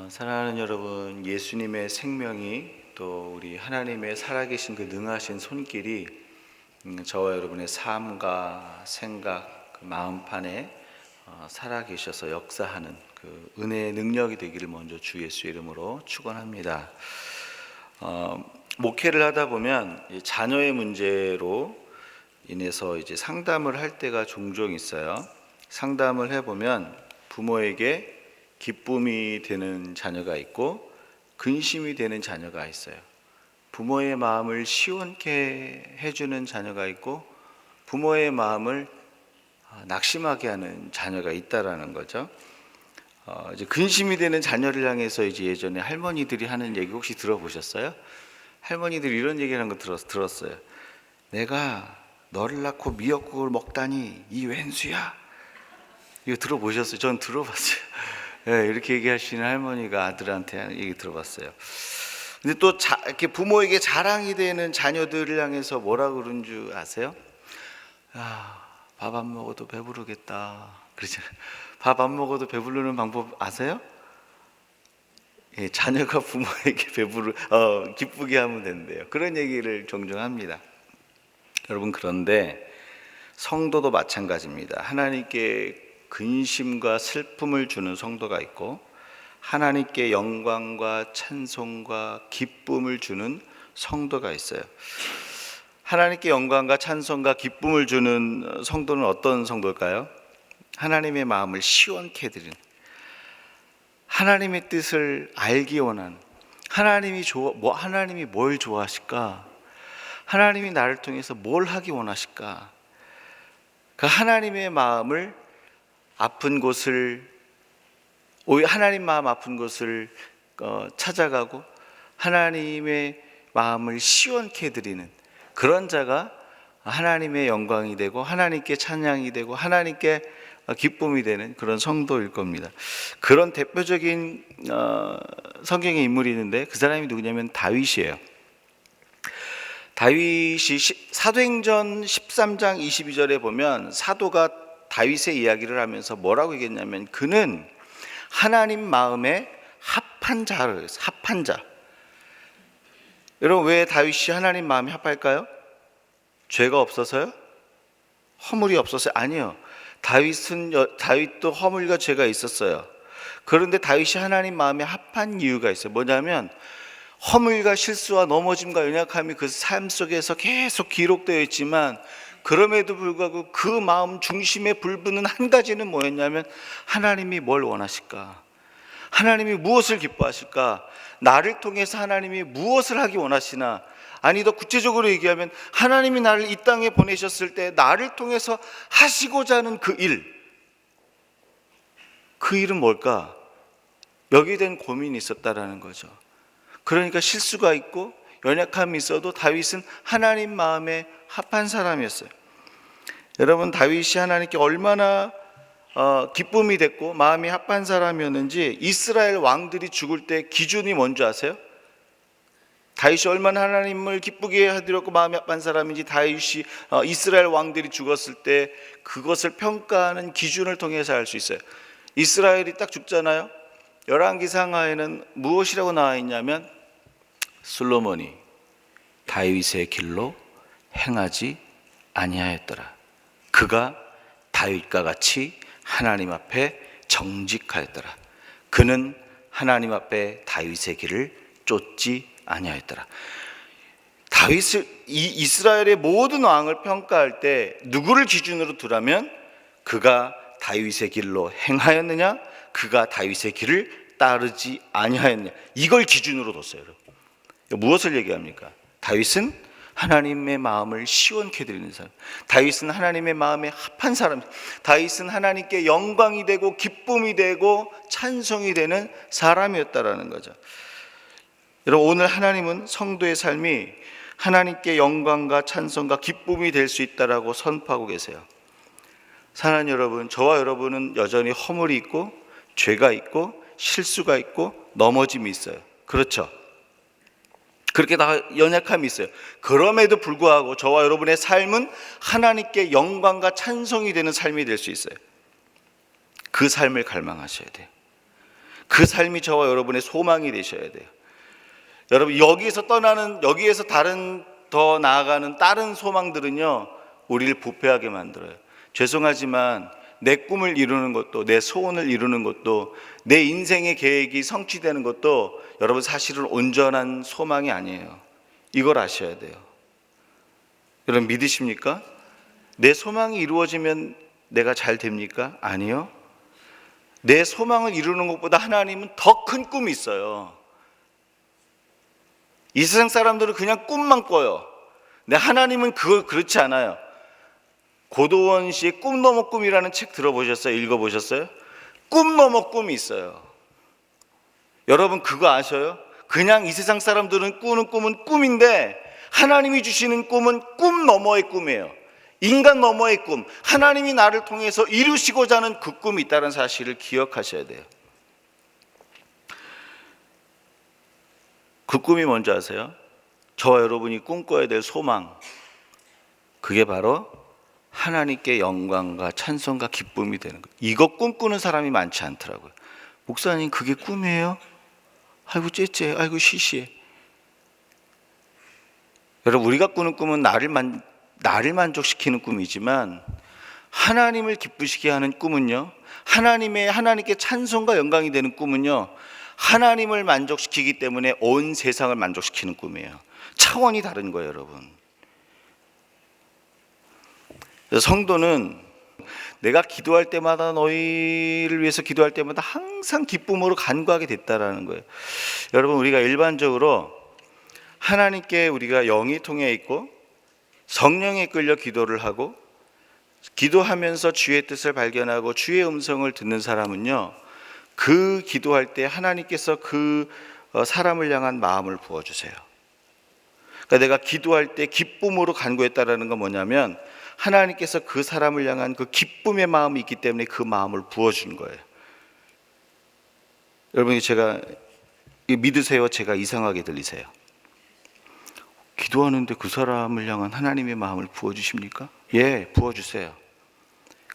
사랑하는 여러분, 예수님의 생명이 또 우리 하나님의 살아계신 그 능하신 손길이 저와 여러분의 삶과 생각, 그 마음판에 살아계셔서 역사하는 그 은혜의 능력이 되기를 먼저 주 예수 이름으로 축원합니다. 목회를 하다 보면 자녀의 문제로 인해서 이제 상담을 할 때가 종종 있어요. 상담을 해보면 부모에게 기쁨이 되는 자녀가 있고 근심이 되는 자녀가 있어요. 부모의 마음을 시원케 해주는 자녀가 있고 부모의 마음을 낙심하게 하는 자녀가 있다라는 거죠. 이제 근심이 되는 자녀를 향해서 이제 예전에 할머니들이 하는 얘기 혹시 들어보셨어요? 할머니들이 이런 얘기하는 거 들었어요. 내가 너를 낳고 미역국을 먹다니 이 웬수야. 이거 들어보셨어요? 전 들어봤어요. 네, 이렇게 얘기하시는 할머니가 아들한테 얘기 들어봤어요. 근데 또 이렇게 부모에게 자랑이 되는 자녀들을 향해서 뭐라 그런 줄 아세요? 밥 안 먹어도 배부르겠다. 그러잖아요. 밥 안 먹어도 배부르는 방법 아세요? 예, 자녀가 부모에게 기쁘게 하면 된대요. 그런 얘기를 종종 합니다. 여러분, 그런데 성도도 마찬가지입니다. 하나님께 근심과 슬픔을 주는 성도가 있고 하나님께 영광과 찬송과 기쁨을 주는 성도가 있어요. 하나님께 영광과 찬송과 기쁨을 주는 성도는 어떤 성도일까요? 하나님의 마음을 시원케 해드리는, 하나님의 뜻을 알기 원하는, 하나님이 뭘 좋아하실까? 하나님이 나를 통해서 뭘 하기 원하실까? 그 하나님의 마음을 오히려 하나님 마음 아픈 곳을 찾아가고 하나님의 마음을 시원케 해드리는 그런 자가 하나님의 영광이 되고 하나님께 찬양이 되고 하나님께 기쁨이 되는 그런 성도일 겁니다. 그런 대표적인 성경의 인물이 있는데 그 사람이 누구냐면 다윗이에요. 다윗이 사도행전 13장 22절에 보면 사도가 다윗의 이야기를 하면서 뭐라고 얘기했냐면 그는 하나님 마음에 합한 자를 합한 자. 여러분, 왜 다윗이 하나님 마음에 합할까요? 죄가 없어서요? 허물이 없어서요? 아니요. 다윗도 허물과 죄가 있었어요. 그런데 다윗이 하나님 마음에 합한 이유가 있어요. 뭐냐면 허물과 실수와 넘어짐과 연약함이 그 삶 속에서 계속 기록되어 있지만 그럼에도 불구하고 그 마음 중심에 불붙는 한 가지는 뭐였냐면 하나님이 뭘 원하실까? 하나님이 무엇을 기뻐하실까? 나를 통해서 하나님이 무엇을 하기 원하시나? 아니, 더 구체적으로 얘기하면 하나님이 나를 이 땅에 보내셨을 때 나를 통해서 하시고자 하는 그 일은 뭘까? 여기에 대한 고민이 있었다라는 거죠. 그러니까 실수가 있고 연약함이 있어도 다윗은 하나님 마음에 합한 사람이었어요. 여러분, 다윗이 하나님께 얼마나 기쁨이 됐고 마음이 합한 사람이었는지 이스라엘 왕들이 죽을 때 기준이 뭔지 아세요? 다윗이 얼마나 하나님을 기쁘게 하드렸고 마음이 합한 사람인지 다윗이 이스라엘 왕들이 죽었을 때 그것을 평가하는 기준을 통해서 알 수 있어요. 이스라엘이 딱 죽잖아요. 열왕기상하에는 무엇이라고 나와 있냐면 솔로몬이 다윗의 길로 행하지 아니하였더라. 그가 다윗과 같이 하나님 앞에 정직하였더라. 그는 하나님 앞에 다윗의 길을 쫓지 아니하였더라. 이스라엘의 모든 왕을 평가할 때 누구를 기준으로 두라면 그가 다윗의 길로 행하였느냐, 그가 다윗의 길을 따르지 아니하였느냐, 이걸 기준으로 뒀어요. 무엇을 얘기합니까? 다윗은 하나님의 마음을 시원케 드리는 사람, 다윗은 하나님의 마음에 합한 사람, 다윗은 하나님께 영광이 되고 기쁨이 되고 찬송이 되는 사람이었다라는 거죠. 여러분, 오늘 하나님은 성도의 삶이 하나님께 영광과 찬송과 기쁨이 될 수 있다라고 선포하고 계세요. 사랑하는 여러분, 저와 여러분은 여전히 허물이 있고 죄가 있고 실수가 있고 넘어짐이 있어요. 그렇죠? 그렇게 다 연약함이 있어요. 그럼에도 불구하고 저와 여러분의 삶은 하나님께 영광과 찬송이 되는 삶이 될 수 있어요. 그 삶을 갈망하셔야 돼요. 그 삶이 저와 여러분의 소망이 되셔야 돼요. 여러분, 여기에서 다른 더 나아가는 다른 소망들은요, 우리를 부패하게 만들어요. 죄송하지만 내 꿈을 이루는 것도, 내 소원을 이루는 것도, 내 인생의 계획이 성취되는 것도 여러분 사실은 온전한 소망이 아니에요. 이걸 아셔야 돼요. 여러분 믿으십니까? 내 소망이 이루어지면 내가 잘 됩니까? 아니요. 내 소망을 이루는 것보다 하나님은 더 큰 꿈이 있어요. 이 세상 사람들은 그냥 꿈만 꿔요. 근데 하나님은 그렇지 않아요. 고도원 씨의 꿈 넘어 꿈이라는 책 들어보셨어요? 읽어보셨어요? 꿈 넘어 꿈이 있어요. 여러분 그거 아셔요? 그냥 이 세상 사람들은 꾸는 꿈은 꿈인데 하나님이 주시는 꿈은 꿈 너머의 꿈이에요. 인간 너머의 꿈, 하나님이 나를 통해서 이루시고자 하는 그 꿈이 있다는 사실을 기억하셔야 돼요. 그 꿈이 뭔지 아세요? 저와 여러분이 꿈꿔야 될 소망, 그게 바로 하나님께 영광과 찬송과 기쁨이 되는 거예요. 이거 꿈꾸는 사람이 많지 않더라고요. 목사님 그게 꿈이에요? 아이고 째째, 아이고 시시해. 여러분 우리가 꾸는 꿈은 나를 만족시키는 꿈이지만 하나님을 기쁘시게 하는 꿈은요, 하나님께 찬송과 영광이 되는 꿈은요, 하나님을 만족시키기 때문에 온 세상을 만족시키는 꿈이에요. 차원이 다른 거예요, 여러분. 성도는 내가 기도할 때마다, 너희를 위해서 기도할 때마다 항상 기쁨으로 간구하게 됐다라는 거예요. 여러분 우리가 일반적으로 하나님께 우리가 영이 통해 있고 성령에 끌려 기도를 하고 기도하면서 주의 뜻을 발견하고 주의 음성을 듣는 사람은요, 그 기도할 때 하나님께서 그 사람을 향한 마음을 부어주세요. 그러니까 내가 기도할 때 기쁨으로 간구했다라는 건 뭐냐면 하나님께서 그 사람을 향한 그 기쁨의 마음이 있기 때문에 그 마음을 부어준 거예요. 여러분 제가 믿으세요? 제가 이상하게 들리세요? 기도하는데 그 사람을 향한 하나님의 마음을 부어주십니까? 예, 부어주세요.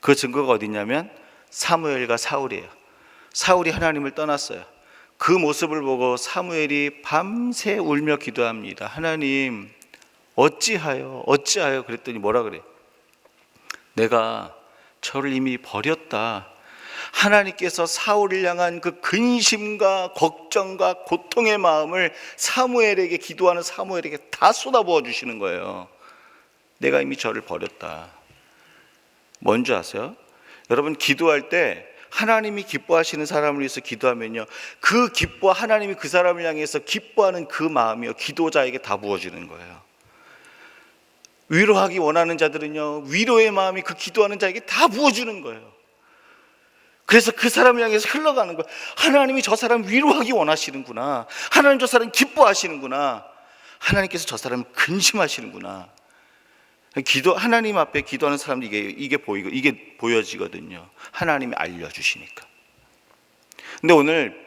그 증거가 어디냐면 사무엘과 사울이에요. 사울이 하나님을 떠났어요. 그 모습을 보고 사무엘이 밤새 울며 기도합니다. 하나님 어찌하여 그랬더니 뭐라 그래요? 내가 저를 이미 버렸다. 하나님께서 사울을 향한 그 근심과 걱정과 고통의 마음을 사무엘에게, 기도하는 사무엘에게 다 쏟아부어 주시는 거예요. 내가 이미 저를 버렸다. 뭔지 아세요? 여러분 기도할 때 하나님이 기뻐하시는 사람을 위해서 기도하면요, 하나님이 그 사람을 향해서 기뻐하는 그 마음이요, 기도자에게 다 부어지는 거예요. 위로하기 원하는 자들은요, 위로의 마음이 그 기도하는 자에게 다 부어주는 거예요. 그래서 그 사람을 향해서 흘러가는 거예요. 하나님이 저 사람 위로하기 원하시는구나. 하나님 저 사람 기뻐하시는구나. 하나님께서 저 사람을 근심하시는구나. 하나님 앞에 기도하는 사람들이 이게 보여지거든요. 하나님이 알려주시니까. 근데 오늘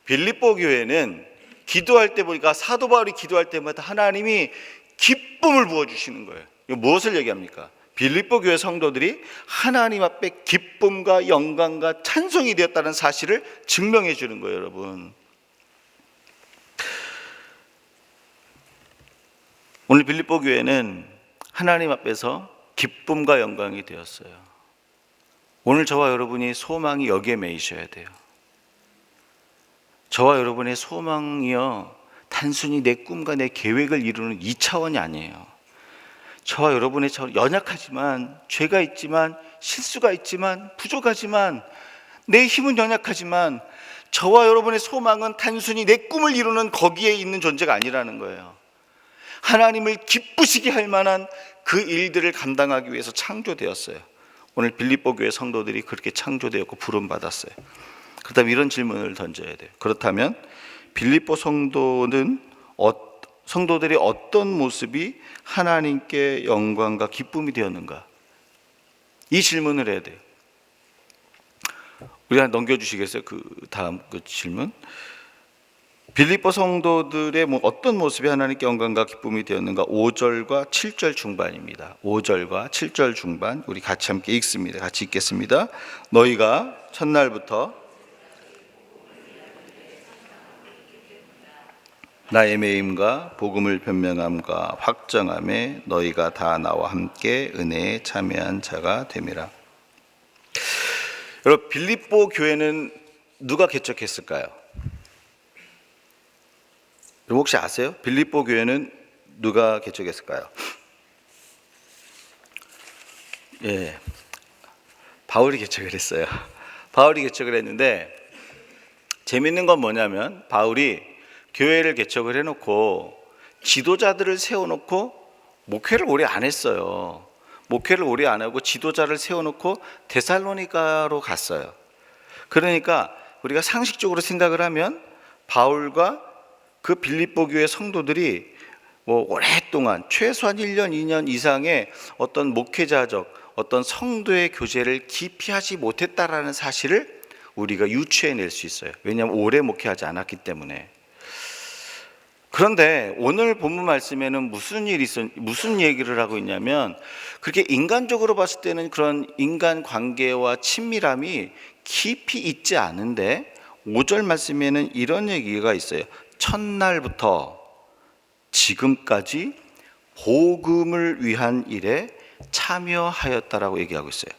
빌립보 교회는 기도할 때 보니까 사도 바울이 기도할 때마다 하나님이 기쁨을 부어주시는 거예요. 이거 무엇을 얘기합니까? 빌립보 교회 성도들이 하나님 앞에 기쁨과 영광과 찬송이 되었다는 사실을 증명해 주는 거예요, 여러분. 오늘 빌립보 교회는 하나님 앞에서 기쁨과 영광이 되었어요. 오늘 저와 여러분이 소망이 여기에 매이셔야 돼요. 저와 여러분의 소망이요, 단순히 내 꿈과 내 계획을 이루는 2차원이 아니에요. 저와 여러분의 연약하지만, 죄가 있지만, 실수가 있지만, 부족하지만, 내 힘은 연약하지만 저와 여러분의 소망은 단순히 내 꿈을 이루는 거기에 있는 존재가 아니라는 거예요. 하나님을 기쁘시게 할 만한 그 일들을 감당하기 위해서 창조되었어요. 오늘 빌립보 교회 성도들이 그렇게 창조되었고 부름받았어요. 그렇다면 이런 질문을 던져야 돼요. 그렇다면 빌립보 성도들이 어떤 모습이 하나님께 영광과 기쁨이 되었는가? 이 질문을 해야 돼요. 우리가 넘겨주시겠어요? 그 다음 그 질문. 빌립보 성도들의 어떤 모습이 하나님께 영광과 기쁨이 되었는가? 5절과 7절 중반입니다. 5절과 7절 중반 우리 같이 함께 읽습니다. 같이 읽겠습니다. 너희가 첫날부터 나의 매임과 복음을 변명함과 확정함에 너희가 다 나와 함께 은혜에 참여한 자가 됨이라. 여러분, 빌립보 교회는 누가 개척했을까요? 여러분 혹시 아세요? 빌립보 교회는 누가 개척했을까요? 예, 바울이 개척을 했어요. 바울이 개척을 했는데 재밌는 건 뭐냐면 바울이 교회를 개척을 해놓고 지도자들을 세워놓고 목회를 오래 안 했어요. 목회를 오래 안 하고 지도자를 세워놓고 데살로니가로 갔어요. 그러니까 우리가 상식적으로 생각을 하면 바울과 그 빌립보 교회 성도들이 오랫동안 최소한 1년, 2년 이상의 어떤 목회자적 어떤 성도의 교제를 깊이 하지 못했다라는 사실을 우리가 유추해낼 수 있어요. 왜냐하면 오래 목회하지 않았기 때문에. 그런데 오늘 본문 말씀에는 무슨 얘기를 하고 있냐면 그렇게 인간적으로 봤을 때는 그런 인간 관계와 친밀함이 깊이 있지 않은데 5절 말씀에는 이런 얘기가 있어요. 첫날부터 지금까지 복음을 위한 일에 참여하였다라고 얘기하고 있어요.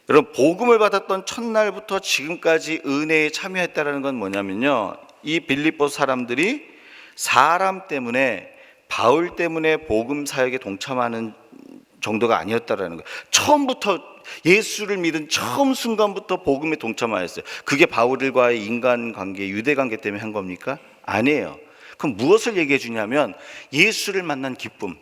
여러분, 복음을 받았던 첫날부터 지금까지 은혜에 참여했다라는 건 뭐냐면요, 이 빌립보 사람들이 사람 때문에, 바울 때문에 복음 사역에 동참하는 정도가 아니었다라는 거예요. 처음부터 예수를 믿은 처음 순간부터 복음에 동참하였어요. 그게 바울과의 인간관계, 유대관계 때문에 한 겁니까? 아니에요. 그럼 무엇을 얘기해 주냐면 예수를 만난 기쁨,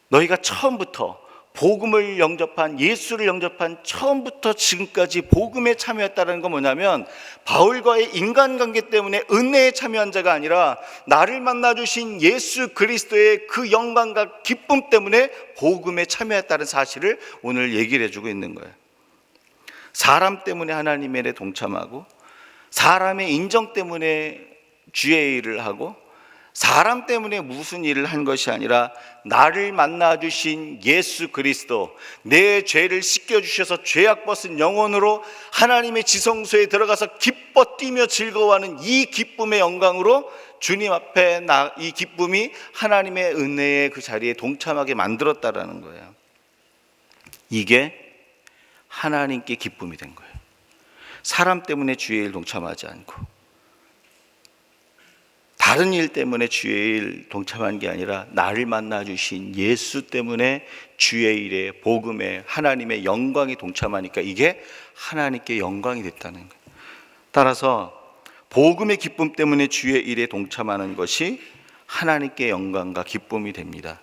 너희가 처음부터 복음을 영접한, 예수를 영접한 처음부터 지금까지 복음에 참여했다는 건 뭐냐면 바울과의 인간관계 때문에 은혜에 참여한 자가 아니라 나를 만나주신 예수 그리스도의 그 영광과 기쁨 때문에 복음에 참여했다는 사실을 오늘 얘기를 해주고 있는 거예요. 사람 때문에 하나님의 일에 동참하고 사람의 인정 때문에 주의 일을 하고 사람 때문에 무슨 일을 한 것이 아니라 나를 만나주신 예수 그리스도, 내 죄를 씻겨주셔서 죄악 벗은 영혼으로 하나님의 지성소에 들어가서 기뻐 뛰며 즐거워하는 이 기쁨의 영광으로 주님 앞에 이 기쁨이 하나님의 은혜의 그 자리에 동참하게 만들었다라는 거예요. 이게 하나님께 기쁨이 된 거예요. 사람 때문에 주의 일 동참하지 않고 다른 일 때문에 주의 일 동참한 게 아니라 나를 만나주신 예수 때문에 주의 일에, 복음에, 하나님의 영광이 동참하니까 이게 하나님께 영광이 됐다는 거예요. 따라서 복음의 기쁨 때문에 주의 일에 동참하는 것이 하나님께 영광과 기쁨이 됩니다.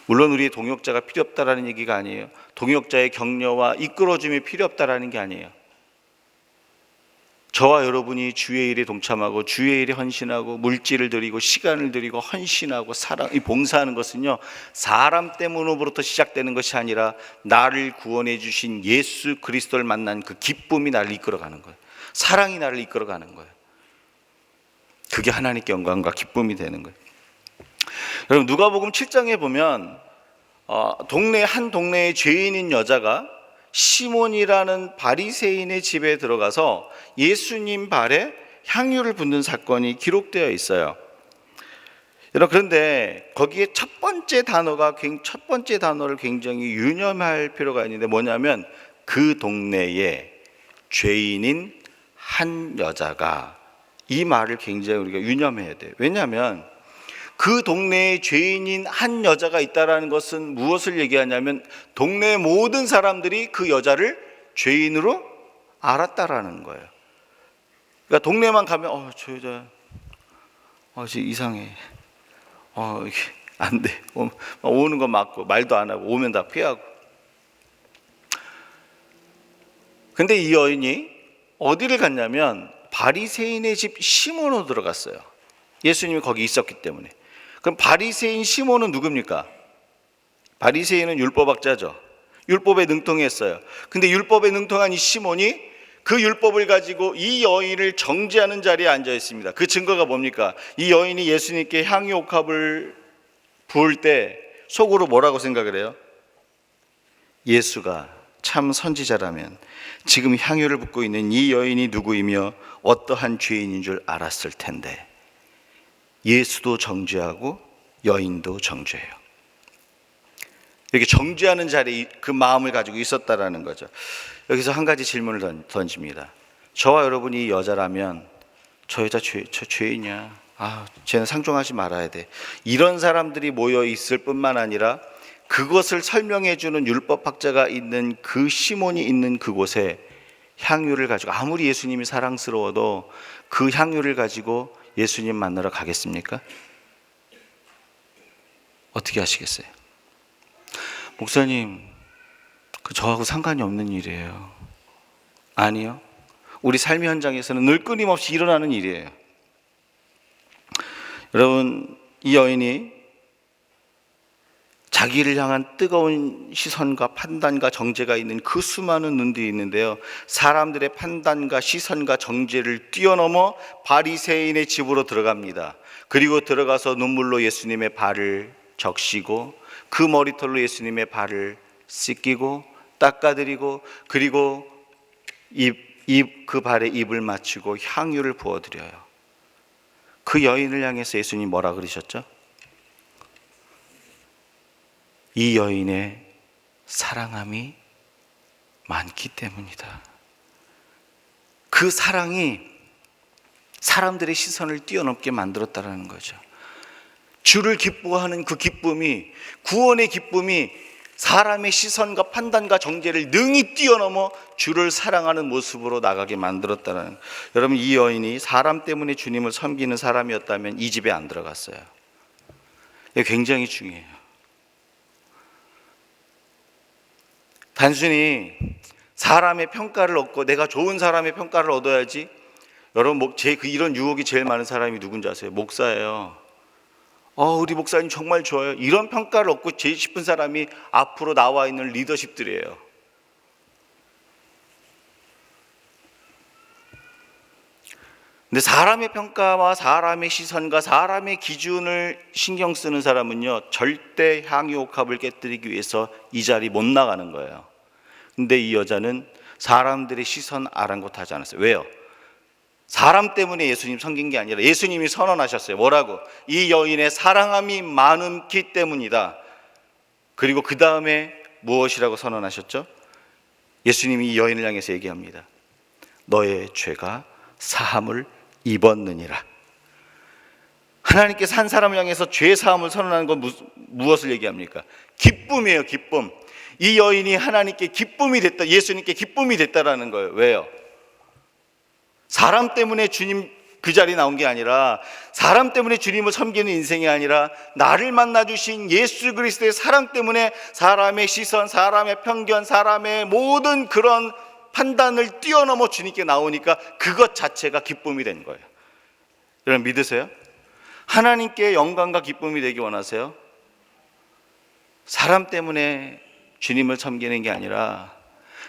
물론 우리의 동역자가 필요 없다라는 얘기가 아니에요. 동역자의 격려와 이끌어줌이 필요 없다라는 게 아니에요. 저와 여러분이 주의 일에 동참하고 주의 일에 헌신하고 물질을 드리고 시간을 드리고 헌신하고 봉사하는 것은요, 사람 때문으로부터 시작되는 것이 아니라 나를 구원해 주신 예수 그리스도를 만난 그 기쁨이 나를 이끌어가는 거예요. 사랑이 나를 이끌어가는 거예요. 그게 하나님께 영광과 기쁨이 되는 거예요. 여러분, 누가복음 7장에 보면 한 동네에 죄인인 여자가 시몬이라는 바리새인의 집에 들어가서 예수님 발에 향유를 붓는 사건이 기록되어 있어요. 여러분, 그런데 거기에 첫 번째 단어를 굉장히 유념할 필요가 있는데 뭐냐면 그 동네에 죄인인 한 여자가, 이 말을 굉장히 우리가 유념해야 돼요. 왜냐하면 그 동네에 죄인인 한 여자가 있다는 것은 무엇을 얘기하냐면 동네 모든 사람들이 그 여자를 죄인으로 알았다라는 거예요. 그러니까 동네만 가면 저 여자 이상해, 이게 안 돼, 오는 거 맞고 말도 안 하고 오면 다 피하고. 근데 이 여인이 어디를 갔냐면 바리새인의 집 시몬으로 들어갔어요. 예수님이 거기 있었기 때문에. 그럼 바리새인 시몬은 누굽니까? 바리새인은 율법학자죠. 율법에 능통했어요. 근데 율법에 능통한 이 시몬이 그 율법을 가지고 이 여인을 정죄하는 자리에 앉아 있습니다. 그 증거가 뭡니까? 이 여인이 예수님께 향유 옥합을 부을 때 속으로 뭐라고 생각을 해요? 예수가 참 선지자라면 지금 향유를 붓고 있는 이 여인이 누구이며 어떠한 죄인인 줄 알았을 텐데. 예수도 정죄하고 여인도 정죄해요. 이렇게 정죄하는 자리에 그 마음을 가지고 있었다라는 거죠. 여기서 한 가지 질문을 던집니다. 저와 여러분이 여자라면 저 여자 죄인이야. 쟤는 상종하지 말아야 돼. 이런 사람들이 모여 있을 뿐만 아니라 그것을 설명해 주는 율법학자가 있는 그 시몬이 있는 그곳에 향유를 가지고, 아무리 예수님이 사랑스러워도 그 향유를 가지고 예수님 만나러 가겠습니까? 어떻게 하시겠어요? 목사님, 저하고 상관이 없는 일이에요. 아니요. 우리 삶의 현장에서는 늘 끊임없이 일어나는 일이에요. 여러분, 이 여인이 자기를 향한 뜨거운 시선과 판단과 정죄가 있는 그 수많은 눈들이 있는데요, 사람들의 판단과 시선과 정죄를 뛰어넘어 바리새인의 집으로 들어갑니다. 그리고 들어가서 눈물로 예수님의 발을 적시고 그 머리털로 예수님의 발을 씻기고 닦아드리고, 그리고 그 발에 입을 맞추고 향유를 부어드려요. 그 여인을 향해서 예수님 뭐라 그러셨죠? 이 여인의 사랑함이 많기 때문이다. 그 사랑이 사람들의 시선을 뛰어넘게 만들었다는 거죠. 주를 기뻐하는 그 기쁨이, 구원의 기쁨이 사람의 시선과 판단과 정죄를 능히 뛰어넘어 주를 사랑하는 모습으로 나가게 만들었다는. 여러분, 이 여인이 사람 때문에 주님을 섬기는 사람이었다면 이 집에 안 들어갔어요. 이게 굉장히 중요해요. 단순히 사람의 평가를 얻고 내가 좋은 사람의 평가를 얻어야지. 여러분, 이런 유혹이 제일 많은 사람이 누군지 아세요? 목사예요. 우리 목사님 정말 좋아요. 이런 평가를 얻고 제일 싶은 사람이 앞으로 나와 있는 리더십들이에요. 근데 사람의 평가와 사람의 시선과 사람의 기준을 신경 쓰는 사람은요, 절대 향유옥합을 깨뜨리기 위해서 이 자리 못 나가는 거예요. 근데 이 여자는 사람들의 시선 아랑곳하지 않았어요. 왜요? 사람 때문에 예수님 섬긴 게 아니라 예수님이 선언하셨어요. 뭐라고? 이 여인의 사랑함이 많기 때문이다. 그리고 그 다음에 무엇이라고 선언하셨죠? 예수님이 이 여인을 향해서 얘기합니다. 너의 죄가 사함을 입었느니라. 하나님께서 한 사람을 향해서 죄 사함을 선언하는 건 무엇을 얘기합니까? 기쁨이에요. 기쁨. 이 여인이 하나님께 기쁨이 됐다, 예수님께 기쁨이 됐다라는 거예요. 왜요? 사람 때문에 주님 그 자리에 나온 게 아니라, 사람 때문에 주님을 섬기는 인생이 아니라, 나를 만나주신 예수 그리스도의 사랑 때문에 사람의 시선, 사람의 편견, 사람의 모든 그런 판단을 뛰어넘어 주님께 나오니까 그것 자체가 기쁨이 된 거예요. 여러분, 믿으세요? 하나님께 영광과 기쁨이 되기 원하세요? 사람 때문에 주님을 섬기는 게 아니라,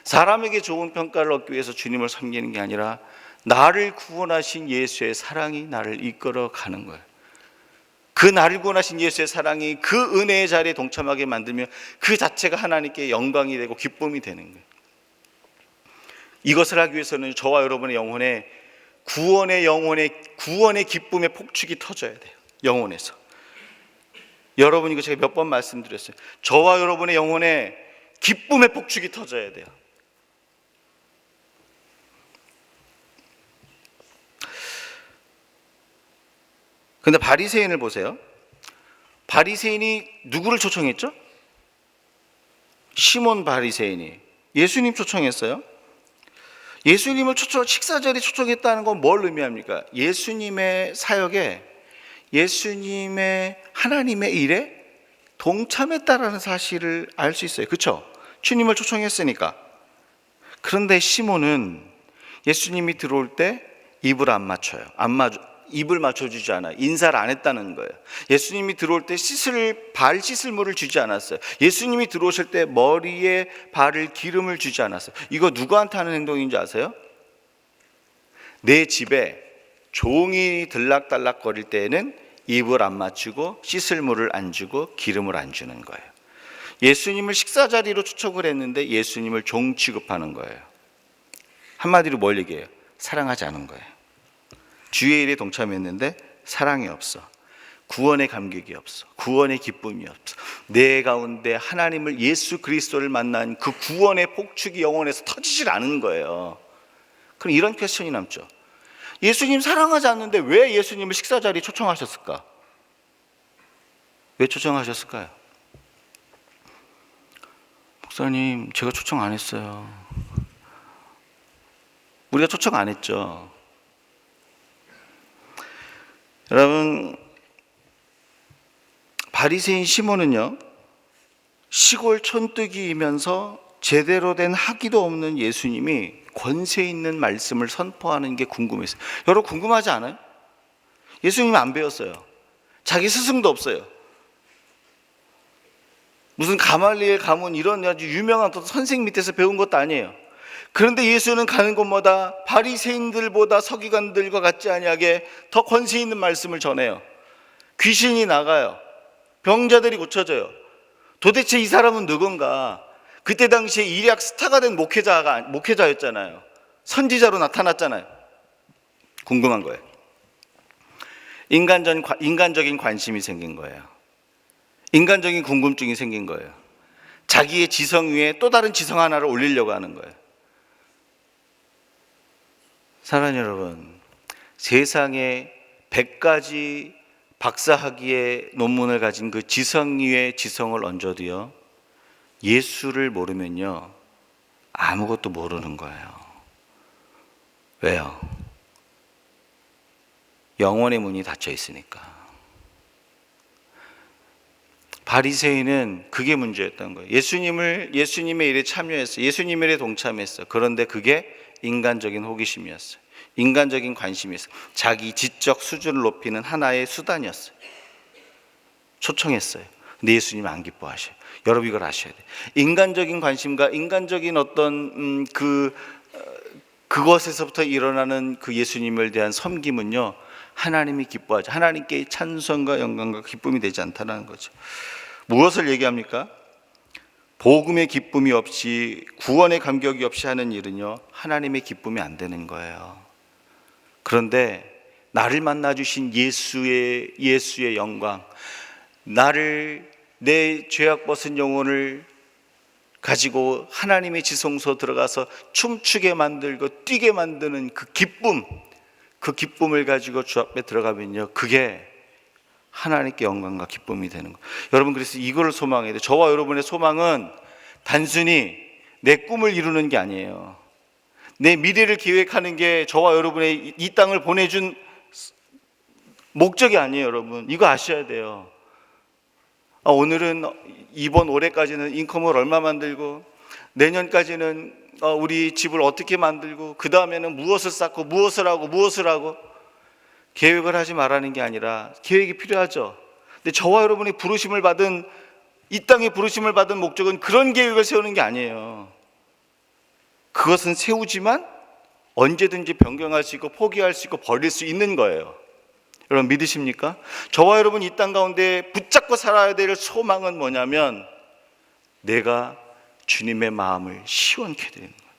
사람에게 좋은 평가를 얻기 위해서 주님을 섬기는 게 아니라, 나를 구원하신 예수의 사랑이 나를 이끌어 가는 거예요. 그 나를 구원하신 예수의 사랑이 그 은혜의 자리에 동참하게 만들면 그 자체가 하나님께 영광이 되고 기쁨이 되는 거예요. 이것을 하기 위해서는 저와 여러분의 영혼에 구원의 기쁨의 폭축이 터져야 돼요. 영혼에서. 여러분, 이거 제가 몇 번 말씀드렸어요. 저와 여러분의 영혼에 기쁨의 폭축이 터져야 돼요. 근데 바리새인을 보세요. 바리새인이 누구를 초청했죠? 시몬 바리새인이 예수님 초청했어요. 예수님을 식사 자리에 초청했다는 건 뭘 의미합니까? 예수님의 사역에, 예수님의 하나님의 일에 동참했다라는 사실을 알 수 있어요. 그렇죠? 주님을 초청했으니까. 그런데 시몬은 예수님이 들어올 때 입을 안 맞춰요. 입을 맞춰주지 않아요. 인사를 안 했다는 거예요. 예수님이 들어올 때 발 씻을 물을 주지 않았어요. 예수님이 들어오실 때 머리에 발을 기름을 주지 않았어요. 이거 누구한테 하는 행동인지 아세요? 내 집에 종이 들락달락 거릴 때에는 입을 안 맞추고 씻을 물을 안 주고 기름을 안 주는 거예요. 예수님을 식사 자리로 초청을 했는데 예수님을 종 취급하는 거예요. 한마디로 뭘 얘기해요? 사랑하지 않은 거예요. 주의 일에 동참했는데 사랑이 없어. 구원의 감격이 없어. 구원의 기쁨이 없어. 내 가운데 하나님을, 예수 그리스도를 만난 그 구원의 폭축이 영혼에서 터지질 않은 거예요. 그럼 이런 퀘스천이 남죠. 예수님 사랑하지 않는데 왜 예수님을 식사 자리에 초청하셨을까? 왜 초청하셨을까요? 목사님, 제가 초청 안 했어요. 우리가 초청 안 했죠. 여러분, 바리새인 시몬은요, 시골 촌뜨기이면서 제대로 된 학위도 없는 예수님이 권세 있는 말씀을 선포하는 게 궁금했어요. 여러분 궁금하지 않아요? 예수님은 안 배웠어요. 자기 스승도 없어요. 무슨 가말리엘 가문 이런 아주 유명한 선생 밑에서 배운 것도 아니에요. 그런데 예수는 가는 곳마다 바리새인들보다 서기관들과 같지 아니하게 더 권세 있는 말씀을 전해요. 귀신이 나가요. 병자들이 고쳐져요. 도대체 이 사람은 누군가? 그때 당시에 일약 스타가 된 목회자였잖아요. 선지자로 나타났잖아요. 궁금한 거예요. 인간적인 관심이 생긴 거예요. 인간적인 궁금증이 생긴 거예요. 자기의 지성 위에 또 다른 지성 하나를 올리려고 하는 거예요. 사랑하는 여러분, 세상에 100가지 박사학위의 논문을 가진 그 지성 위에 지성을 얹어도요, 예수를 모르면요 아무것도 모르는 거예요. 왜요? 영혼의 문이 닫혀 있으니까. 바리새인은 그게 문제였던 거예요. 예수님의 일에 참여했어요. 예수님의 일에 동참했어요. 그런데 그게 인간적인 호기심이었어요. 인간적인 관심이었어요. 자기 지적 수준을 높이는 하나의 수단이었어요. 초청했어요. 근데 예수님은 안 기뻐하셔요. 여러분 이걸 아셔야 돼요. 인간적인 관심과 인간적인 어떤 그것에서부터 일어나는 그 예수님을 대한 섬김은요, 하나님이 기뻐하죠. 하나님께 찬송과 영광과 기쁨이 되지 않다는 거죠. 무엇을 얘기합니까? 복음의 기쁨이 없이, 구원의 감격이 없이 하는 일은요, 하나님의 기쁨이 안 되는 거예요. 그런데 나를 만나 주신 예수의 영광, 나를, 내 죄악 벗은 영혼을 가지고 하나님의 지성소 들어가서 춤추게 만들고 뛰게 만드는 그 기쁨, 그 기쁨을 가지고 주 앞에 들어가면요, 그게 하나님께 영광과 기쁨이 되는 거예요. 여러분, 그래서 이거를 소망해야 돼요. 저와 여러분의 소망은 단순히 내 꿈을 이루는 게 아니에요. 내 미래를 계획하는 게 저와 여러분의 이 땅을 보내준 목적이 아니에요. 여러분, 이거 아셔야 돼요. 오늘은 이번 올해까지는 인컴을 얼마 만들고, 내년까지는 우리 집을 어떻게 만들고, 그 다음에는 무엇을 쌓고 무엇을 하고 계획을 하지 말라는 게 아니라, 계획이 필요하죠. 근데 저와 여러분이 부르심을 받은, 이 땅에 부르심을 받은 목적은 그런 계획을 세우는 게 아니에요. 그것은 세우지만 언제든지 변경할 수 있고 포기할 수 있고 버릴 수 있는 거예요. 여러분 믿으십니까? 저와 여러분 이 땅 가운데 붙잡고 살아야 될 소망은 뭐냐면, 내가 주님의 마음을 시원케 해드리는 거예요.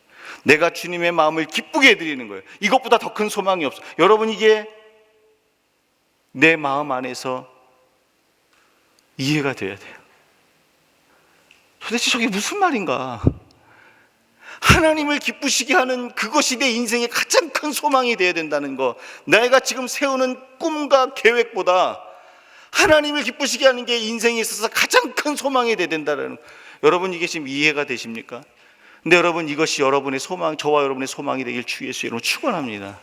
내가 주님의 마음을 기쁘게 해드리는 거예요. 이것보다 더 큰 소망이 없어요. 여러분, 이게 내 마음 안에서 이해가 돼야 돼요. 도대체 저게 무슨 말인가? 하나님을 기쁘시게 하는 그것이 내 인생의 가장 큰 소망이 되어야 된다는 거. 내가 지금 세우는 꿈과 계획보다 하나님을 기쁘시게 하는 게 인생에 있어서 가장 큰 소망이 되어야 된다는 거. 여러분, 이게 지금 이해가 되십니까? 근데 여러분, 이것이 여러분의 소망, 저와 여러분의 소망이 되길 주 예수 이름으로 축원합니다.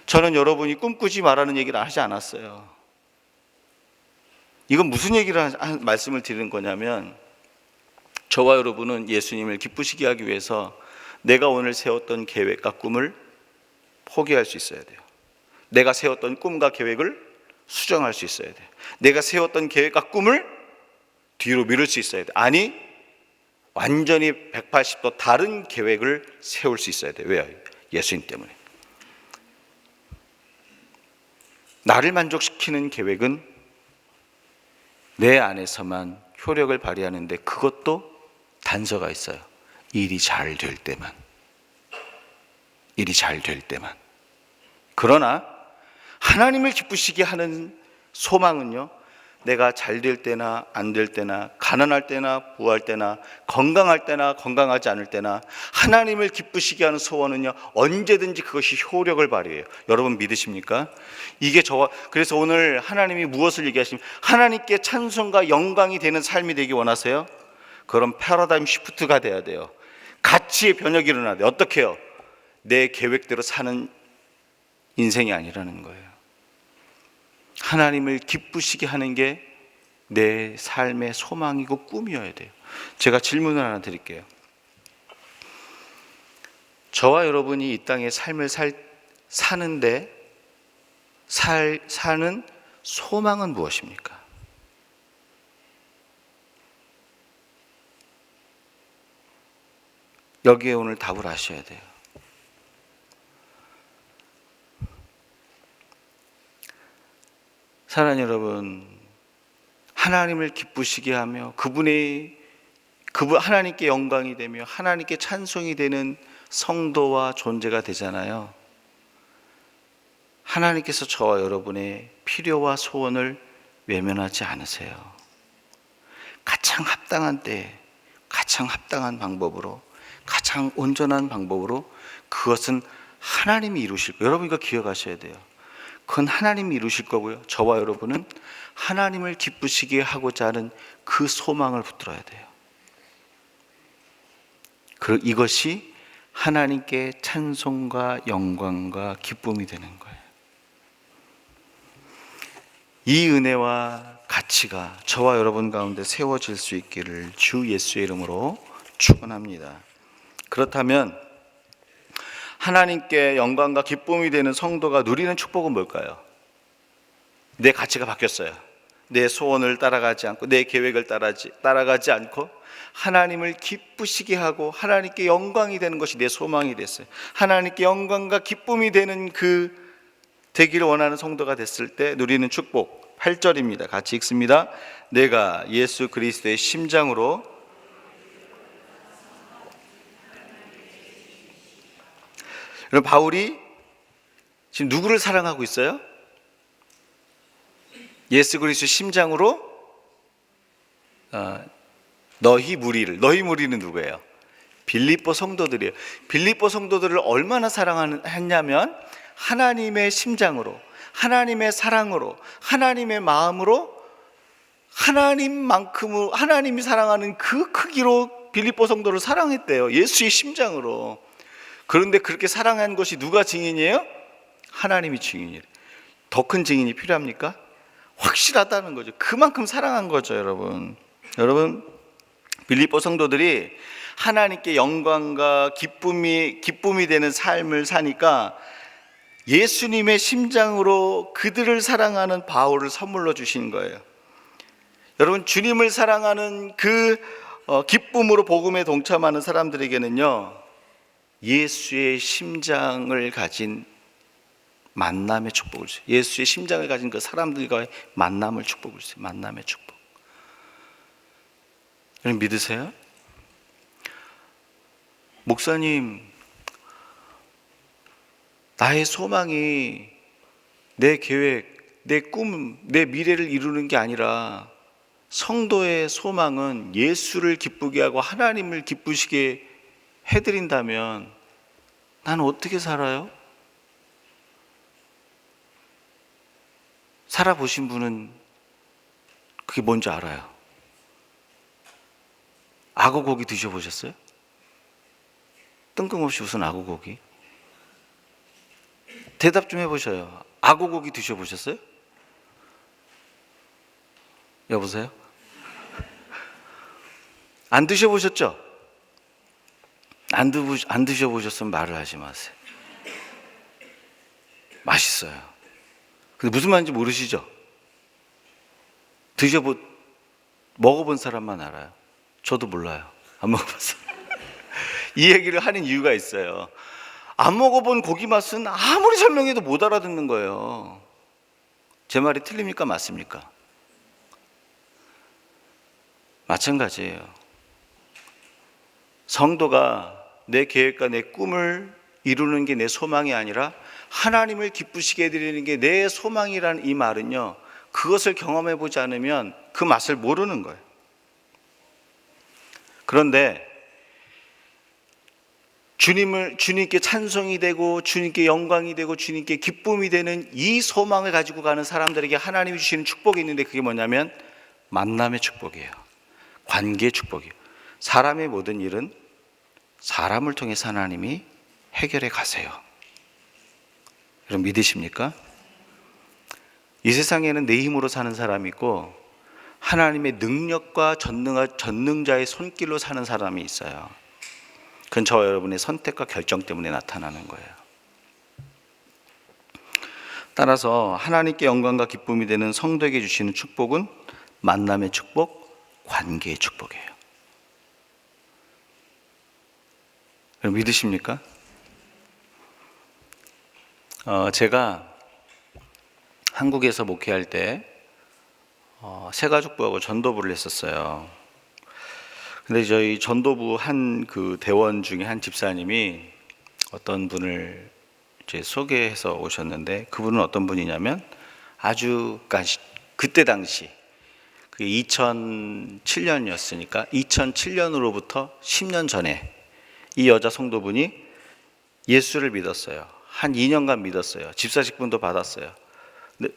저는 여러분이 꿈꾸지 말라는 얘기를 하지 않았어요. 이건 무슨 얘기를 말씀을 드리는 거냐면, 저와 여러분은 예수님을 기쁘시게 하기 위해서 내가 오늘 세웠던 계획과 꿈을 포기할 수 있어야 돼요. 내가 세웠던 꿈과 계획을 수정할 수 있어야 돼요. 내가 세웠던 계획과 꿈을 뒤로 미룰 수 있어야 돼요. 아니, 완전히 180도 다른 계획을 세울 수 있어야 돼요. 왜요? 예수님 때문에. 나를 만족시키는 계획은 내 안에서만 효력을 발휘하는데, 그것도 단서가 있어요. 일이 잘 될 때만. 일이 잘 될 때만. 그러나 하나님을 기쁘시게 하는 소망은요, 내가 잘 될 때나 안 될 때나, 가난할 때나 부할 때나, 건강할 때나 건강하지 않을 때나 하나님을 기쁘시게 하는 소원은요, 언제든지 그것이 효력을 발휘해요. 여러분 믿으십니까? 이게 그래서 오늘 하나님이 무엇을 얘기하시면, 하나님께 찬송과 영광이 되는 삶이 되기 원하세요? 그럼 패러다임 시프트가 돼야 돼요. 가치의 변혁이 일어나야 돼요. 어떻게 해요? 내 계획대로 사는 인생이 아니라는 거예요. 하나님을 기쁘시게 하는 게 내 삶의 소망이고 꿈이어야 돼요. 제가 질문을 하나 드릴게요. 저와 여러분이 이 땅에 삶을 사는데 사는 소망은 무엇입니까? 여기에 오늘 답을 아셔야 돼요. 사랑하는 여러분, 하나님을 기쁘시게 하며 그분 하나님께 영광이 되며 하나님께 찬송이 되는 성도와 존재가 되잖아요. 하나님께서 저와 여러분의 필요와 소원을 외면하지 않으세요. 가장 합당한 때에 가장 합당한 방법으로, 가장 온전한 방법으로 그것은 하나님이 이루실 거예요. 여러분 이거 기억하셔야 돼요. 그건 하나님이 이루실 거고요, 저와 여러분은 하나님을 기쁘시게 하고자 하는 그 소망을 붙들어야 돼요. 이것이 하나님께 찬송과 영광과 기쁨이 되는 거예요. 이 은혜와 가치가 저와 여러분 가운데 세워질 수 있기를 주 예수의 이름으로 축원합니다. 그렇다면 하나님께 영광과 기쁨이 되는 성도가 누리는 축복은 뭘까요? 내 가치가 바뀌었어요. 내 소원을 따라가지 않고 내 계획을 따라가지 않고 하나님을 기쁘시게 하고 하나님께 영광이 되는 것이 내 소망이 됐어요. 하나님께 영광과 기쁨이 되는 되기를 원하는 성도가 됐을 때 누리는 축복 8절입니다. 같이 읽습니다. 내가 예수 그리스도의 심장으로 여러분, 바울이 지금 누구를 사랑하고 있어요? 예수 그리스도의 심장으로 너희 무리는 누구예요? 빌립보 성도들이에요. 빌립보 성도들을 얼마나 사랑했냐면 하나님의 심장으로, 하나님의 사랑으로, 하나님의 마음으로, 하나님이 사랑하는 그 크기로 빌립보 성도를 사랑했대요. 예수의 심장으로. 그런데 그렇게 사랑한 것이 누가 증인이에요? 하나님이 증인이에요. 더 큰 증인이 필요합니까? 확실하다는 거죠. 그만큼 사랑한 거죠, 여러분. 빌립보 성도들이 하나님께 영광과 기쁨이 되는 삶을 사니까 예수님의 심장으로 그들을 사랑하는 바울을 선물로 주신 거예요. 여러분, 주님을 사랑하는 기쁨으로 복음에 동참하는 사람들에게는요, 예수의 심장을 가진 만남의 축복을 주세요. 예수의 심장을 가진 그 사람들과의 만남을 축복을 주세요. 만남의 축복. 여러분 믿으세요? 목사님, 나의 소망이 내 계획, 내 꿈, 내 미래를 이루는 게 아니라 성도의 소망은 예수를 기쁘게 하고 하나님을 기쁘시게 해드린다면 나는 어떻게 살아요? 살아보신 분은 그게 뭔지 알아요. 악어고기 드셔보셨어요? 뜬금없이 무슨 악어고기? 대답 좀 해보셔요. 악어고기 드셔보셨어요? 여보세요? 안 드셔보셨죠? 안 드셔보셨으면 말을 하지 마세요. 맛있어요. 근데 무슨 말인지 모르시죠? 먹어본 사람만 알아요. 저도 몰라요. 안 먹어봤어요. 이 얘기를 하는 이유가 있어요. 안 먹어본 고기 맛은 아무리 설명해도 못 알아듣는 거예요. 제 말이 틀립니까? 맞습니까? 마찬가지예요. 성도가 내 계획과 내 꿈을 이루는 게 내 소망이 아니라 하나님을 기쁘시게 해드리는 게 내 소망이라는 이 말은요, 그것을 경험해 보지 않으면 그 맛을 모르는 거예요. 그런데 주님께 찬송이 되고 주님께 영광이 되고 주님께 기쁨이 되는 이 소망을 가지고 가는 사람들에게 하나님이 주시는 축복이 있는데, 그게 뭐냐면 만남의 축복이에요. 관계의 축복이에요. 사람의 모든 일은 사람을 통해서 하나님이 해결해 가세요. 여러분 믿으십니까? 이 세상에는 내 힘으로 사는 사람이 있고 하나님의 능력과 전능자의 손길로 사는 사람이 있어요. 그건 저와 여러분의 선택과 결정 때문에 나타나는 거예요. 따라서 하나님께 영광과 기쁨이 되는 성도에게 주시는 축복은 만남의 축복, 관계의 축복이에요. 여러분 믿으십니까? 제가 한국에서 목회할 때 새가족부하고 전도부를 했었어요. 근데 저희 전도부 한 그 대원 중에 한 집사님이 어떤 분을 이제 소개해서 오셨는데, 그분은 어떤 분이냐면 아주 그때 당시 그게 2007년이었으니까 2007년으로부터 10년 전에 이 여자 성도분이 예수를 믿었어요. 한 2년간 믿었어요. 집사 직분도 받았어요. 근데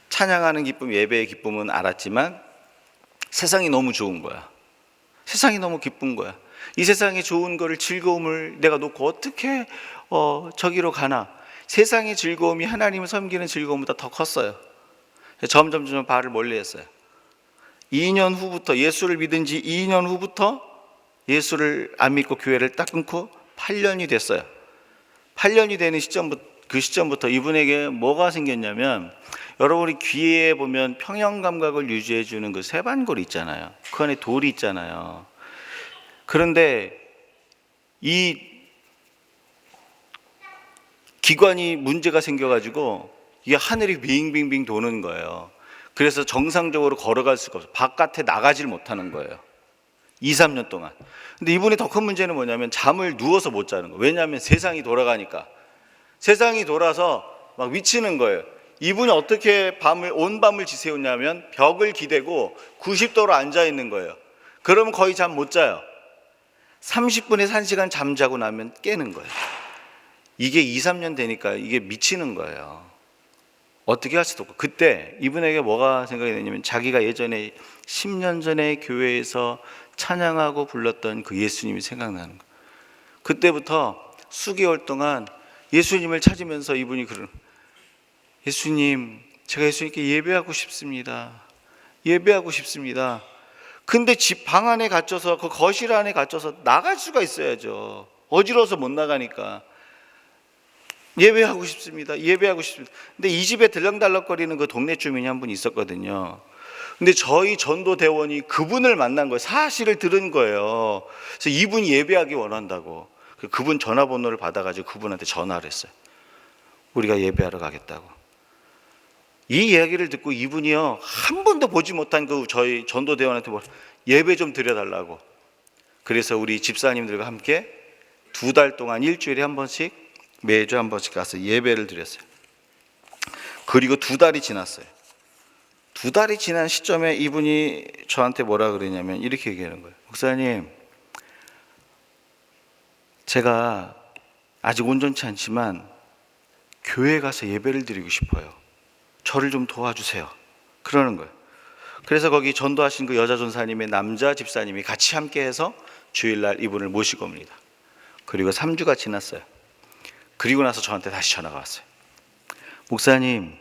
찬양하는 기쁨, 예배의 기쁨은 알았지만 세상이 너무 좋은 거야. 세상이 너무 기쁜 거야. 이 세상에 좋은 거를, 즐거움을 내가 놓고 어떻게 저기로 가나. 세상의 즐거움이 하나님을 섬기는 즐거움보다 더 컸어요. 점점 발을 멀리 했어요. 2년 후부터, 예수를 믿은 지 2년 후부터 예수를 안 믿고 교회를 딱 끊고 8년이 됐어요. 8년이 되는 그 시점부터 이분에게 뭐가 생겼냐면, 여러분이 귀에 보면 평형 감각을 유지해 주는 그 세반골이 있잖아요. 그 안에 돌이 있잖아요. 그런데 이 기관이 문제가 생겨가지고 이게 하늘이 빙빙빙 도는 거예요. 그래서 정상적으로 걸어갈 수가 없어요. 바깥에 나가질 못하는 거예요. 2, 3년 동안. 근데 이분이 더 큰 문제는 뭐냐면 잠을 누워서 못 자는 거예요. 왜냐하면 세상이 돌아가니까. 세상이 돌아서 막 미치는 거예요. 이분이 어떻게 온 밤을 지새우냐면 벽을 기대고 90도로 앉아 있는 거예요. 그러면 거의 잠 못 자요. 30분에서 1시간 잠자고 나면 깨는 거예요. 이게 2, 3년 되니까 이게 미치는 거예요. 어떻게 할 수도 없고. 그때 이분에게 뭐가 생각이 되냐면, 자기가 예전에 10년 전에 교회에서 찬양하고 불렀던 그 예수님이 생각나는 거예요. 그때부터 수개월 동안 예수님을 찾으면서 이분이 예수님, 제가 예수님께 예배하고 싶습니다. 예배하고 싶습니다. 근데 집 방 안에 갇혀서, 그 거실 안에 갇혀서 나갈 수가 있어야죠. 어지러워서 못 나가니까. 예배하고 싶습니다. 예배하고 싶습니다. 근데 이 집에 들렁달렁거리는 그 동네 주민이 한 분 있었거든요. 근데 저희 전도대원이 그분을 만난 거예요. 사실을 들은 거예요. 그래서 이분이 예배하기 원한다고. 그분 전화번호를 받아가지고 그분한테 전화를 했어요. 우리가 예배하러 가겠다고. 이 이야기를 듣고 이분이요, 한 번도 보지 못한 그 저희 전도대원한테 예배 좀 드려달라고. 그래서 우리 집사님들과 함께 2달 동안 일주일에 한 번씩, 매주 한 번씩 가서 예배를 드렸어요. 그리고 2달이 지났어요. 2달이 지난 시점에 이분이 저한테 뭐라 그러냐면 이렇게 얘기하는 거예요. 목사님, 제가 아직 온전치 않지만 교회에 가서 예배를 드리고 싶어요. 저를 좀 도와주세요. 그러는 거예요. 그래서 거기 전도하신 그 여자 전사님의 남자 집사님이 같이 함께 해서 주일날 이분을 모시고 옵니다. 그리고 3주가 지났어요. 그리고 나서 저한테 다시 전화가 왔어요. 목사님,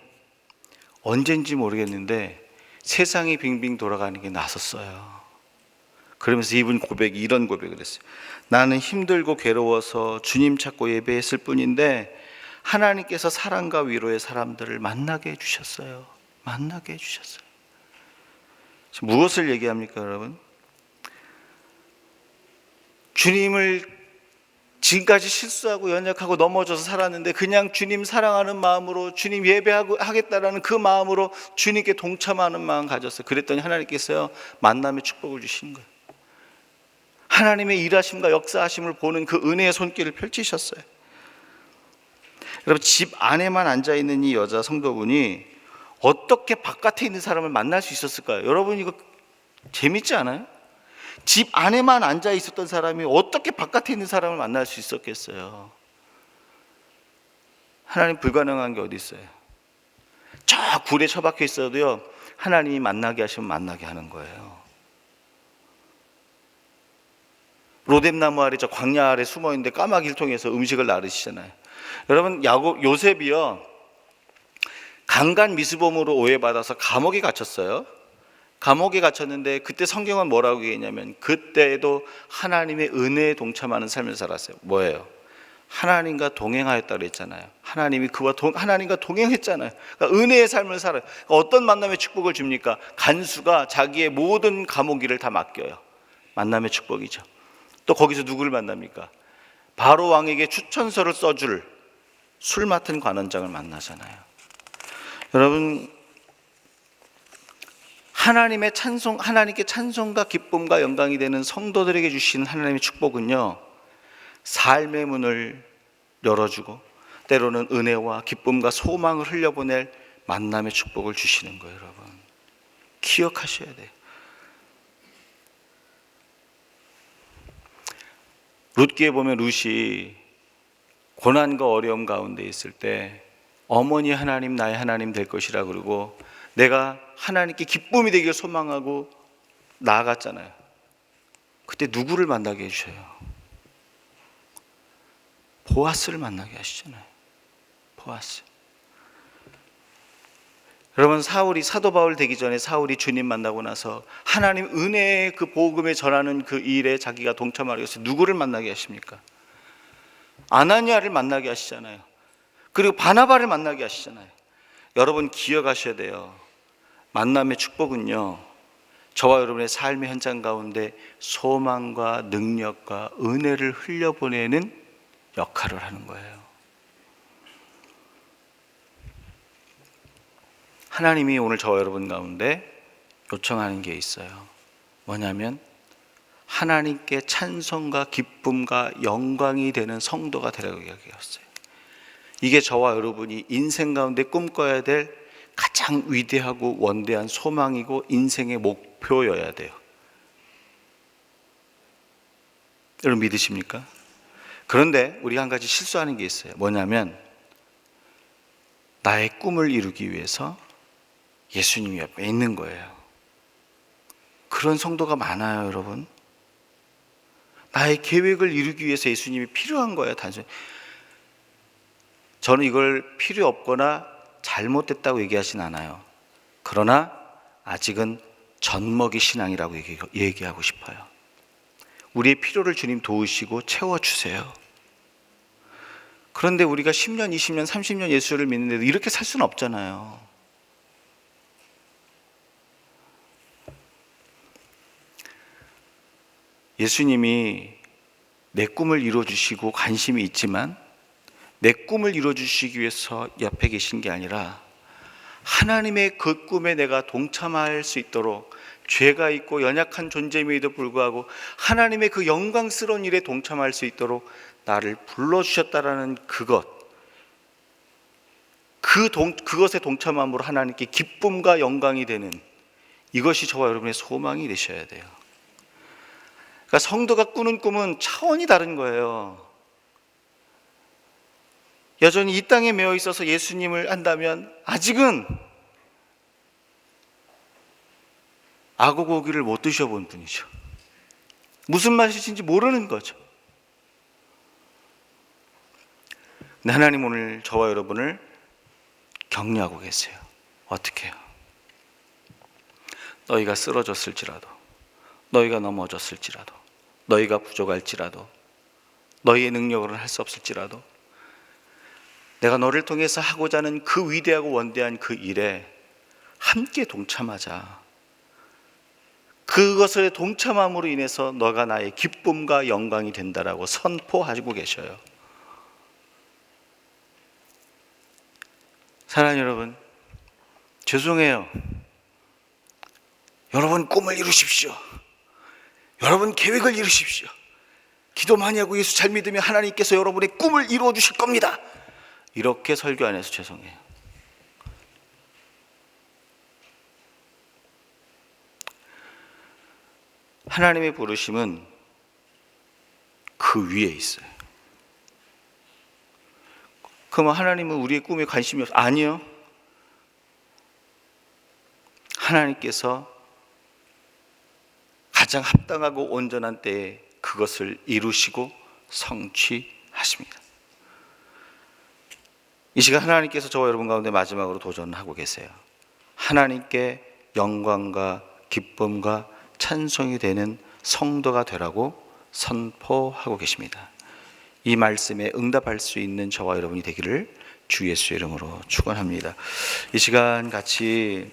언젠지 모르겠는데 세상이 빙빙 돌아가는 게 나섰어요. 그러면서 이분 이런 고백을 했어요. 나는 힘들고 괴로워서 주님 찾고 예배했을 뿐인데 하나님께서 사랑과 위로의 사람들을 만나게 해주셨어요. 만나게 해주셨어요. 지금 무엇을 얘기합니까, 여러분? 주님을 지금까지 실수하고 연약하고 넘어져서 살았는데 그냥 주님 사랑하는 마음으로, 주님 예배하겠다라는 그 마음으로 주님께 동참하는 마음 가졌어요. 그랬더니 하나님께서요, 만남의 축복을 주시는 거예요. 하나님의 일하심과 역사하심을 보는 그 은혜의 손길을 펼치셨어요. 여러분, 집 안에만 앉아있는 이 여자 성도분이 어떻게 바깥에 있는 사람을 만날 수 있었을까요? 여러분 이거 재밌지 않아요? 집 안에만 앉아 있었던 사람이 어떻게 바깥에 있는 사람을 만날 수 있었겠어요? 하나님 불가능한 게 어디 있어요? 저 굴에 처박혀 있어도요, 하나님이 만나게 하시면 만나게 하는 거예요. 로뎀나무 아래 저 광야 아래 숨어 있는데 까마귀를 통해서 음식을 나르시잖아요. 여러분 요셉이요, 강간 미수범으로 오해받아서 감옥에 갇혔어요. 감옥에 갇혔는데 그때 성경은 뭐라고 얘기했냐면, 그때에도 하나님의 은혜에 동참하는 삶을 살았어요. 뭐예요? 하나님과 동행하였다 그랬잖아요. 하나님과 동행했잖아요. 그러니까 은혜의 삶을 살아요. 그러니까 어떤 만남의 축복을 줍니까? 간수가 자기의 모든 감옥 일을 다 맡겨요. 만남의 축복이죠. 또 거기서 누구를 만납니까? 바로 왕에게 추천서를 써줄 술 맡은 관원장을 만나잖아요. 여러분, 하나님께 찬송과 기쁨과 영광이 되는 성도들에게 주시는 하나님의 축복은요, 삶의 문을 열어주고 때로는 은혜와 기쁨과 소망을 흘려보낼 만남의 축복을 주시는 거예요. 여러분, 기억하셔야 돼요. 룻기에 보면 룻이 고난과 어려움 가운데 있을 때 어머니 하나님, 나의 하나님 될 것이라 그러고 내가 하나님께 기쁨이 되기를 소망하고 나아갔잖아요. 그때 누구를 만나게 해주셔요? 보아스를 만나게 하시잖아요. 보아스. 여러분, 사도 바울 되기 전에 사울이 주님 만나고 나서 하나님 은혜의 그 복음에 전하는 그 일에 자기가 동참하기 위해서 누구를 만나게 하십니까? 아나니아를 만나게 하시잖아요. 그리고 바나바를 만나게 하시잖아요. 여러분 기억하셔야 돼요. 만남의 축복은요, 저와 여러분의 삶의 현장 가운데 소망과 능력과 은혜를 흘려보내는 역할을 하는 거예요. 하나님이 오늘 저와 여러분 가운데 요청하는 게 있어요. 뭐냐면 하나님께 찬송과 기쁨과 영광이 되는 성도가 되라고 이야기했어요. 이게 저와 여러분이 인생 가운데 꿈꿔야 될 가장 위대하고 원대한 소망이고 인생의 목표여야 돼요. 여러분 믿으십니까? 그런데 우리가 한 가지 실수하는 게 있어요. 뭐냐면 나의 꿈을 이루기 위해서 예수님이 옆에 있는 거예요. 그런 성도가 많아요, 여러분. 나의 계획을 이루기 위해서 예수님이 필요한 거예요, 단순히. 저는 이걸 필요 없거나 잘못됐다고 얘기하진 않아요. 그러나 아직은 젖먹이 신앙이라고 얘기하고 싶어요. 우리의 필요를 주님 도우시고 채워주세요. 그런데 우리가 10년, 20년, 30년 예수를 믿는데도 이렇게 살 수는 없잖아요. 예수님이 내 꿈을 이루어주시고 관심이 있지만 내 꿈을 이루어주시기 위해서 옆에 계신 게 아니라 하나님의 그 꿈에 내가 동참할 수 있도록 죄가 있고 연약한 존재임에도 불구하고 하나님의 그 영광스러운 일에 동참할 수 있도록 나를 불러주셨다라는 그것에 동참함으로 하나님께 기쁨과 영광이 되는 이것이 저와 여러분의 소망이 되셔야 돼요. 그러니까 성도가 꾸는 꿈은 차원이 다른 거예요. 여전히 이 땅에 매여 있어서 예수님을 안다면 아직은 악어 고기를 못 드셔본 분이죠. 무슨 맛이신지 모르는 거죠. 근데 하나님 오늘 저와 여러분을 격려하고 계세요. 어떻게 해요? 너희가 쓰러졌을지라도, 너희가 넘어졌을지라도, 너희가 부족할지라도, 너희의 능력으로는 할 수 없을지라도 내가 너를 통해서 하고자 하는 그 위대하고 원대한 그 일에 함께 동참하자. 그것에 동참함으로 인해서 너가 나의 기쁨과 영광이 된다라고 선포하고 계셔요. 사랑하는 여러분, 죄송해요. 여러분 꿈을 이루십시오. 여러분 계획을 이루십시오. 기도 많이 하고 예수 잘 믿으면 하나님께서 여러분의 꿈을 이루어 주실 겁니다. 이렇게 설교 안 해서 죄송해요. 하나님의 부르심은 그 위에 있어요. 그럼 하나님은 우리의 꿈에 관심이 없어요? 아니요. 하나님께서 가장 합당하고 온전한 때에 그것을 이루시고 성취하십니다. 이 시간 하나님께서 저와 여러분 가운데 마지막으로 도전하고 계세요. 하나님께 영광과 기쁨과 찬송이 되는 성도가 되라고 선포하고 계십니다. 이 말씀에 응답할 수 있는 저와 여러분이 되기를 주 예수의 이름으로 축원합니다. 이 시간 같이